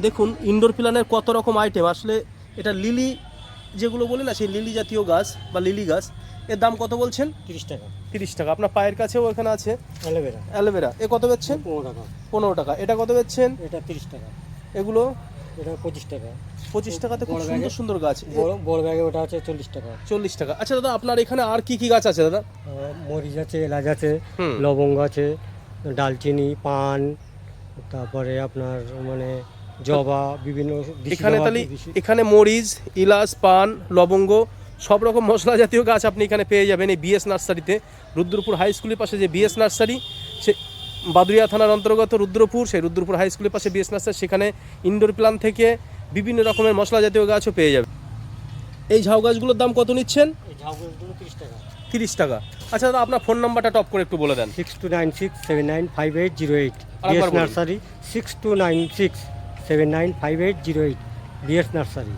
দেখুন ইনডোর প্ল্যানের কত রকম আইটেম। আসলে এটা লিলি যেগুলো বলি না, সেই লিলি জাতীয় গাছ বা লিলি গাছ, এর দাম কত বলছেন? 30 টাকা। 30 টাকা। আপনার পায়ের কাছেও এখানে আছে অ্যালোভেরা অ্যালোভেরা, এ কত বেচছেন? 15 টাকা। 15 টাকা। এটা কত বেচছেন? এটা 30 টাকা। এগুলো এটা 25 টাকা। 25 টাকাতে খুব বড় সুন্দর ব্যাগে? সুন্দর গাছ। বড় ব্যাগে ওটা আছে 40 টাকা। 40 টাকা। আচ্ছা দাদা, আপনার এখানে আর কি কি গাছ আছে দাদা? মরিচ আছে, এলাচ আছে, হুম। লবঙ্গ আছে, দালচিনি, পান, তারপরে আপনার মানে জবা, বিভিন্ন দেশি এখানে জবা, তাহলে দেশি- এখানে মরিচ, ইলাচ, পান, লবঙ্গ সব রকম মশলা জাতীয় গাছ আপনি এখানে পেয়ে যাবেন এই বিএস নার্সারিতে। রুদ্রপুর হাই স্কুলের পাশে যে বিএস নার্সারি, সে বাদুড়িয়া থানার অন্তর্গত রুদ্রপুর, সেই রুদ্রপুর হাই স্কুলের পাশে বিএস নার্সারি, সেখানে ইনডোর প্ল্যান থেকে বিভিন্ন রকমের মশলা জাতীয় গাছও পেয়ে যাবে। এই ঝাউ গাছগুলোর দাম কত নিচ্ছেন? এই ঝাউগুলো 30 টাকা। 30 টাকা। আচ্ছা দাদা, আপনার ফোন নাম্বারটা টপ করে একটু বলে দেন। 6296795808। আরেকবার বিএস বলুন। Nursery 6296795808 BS nursery.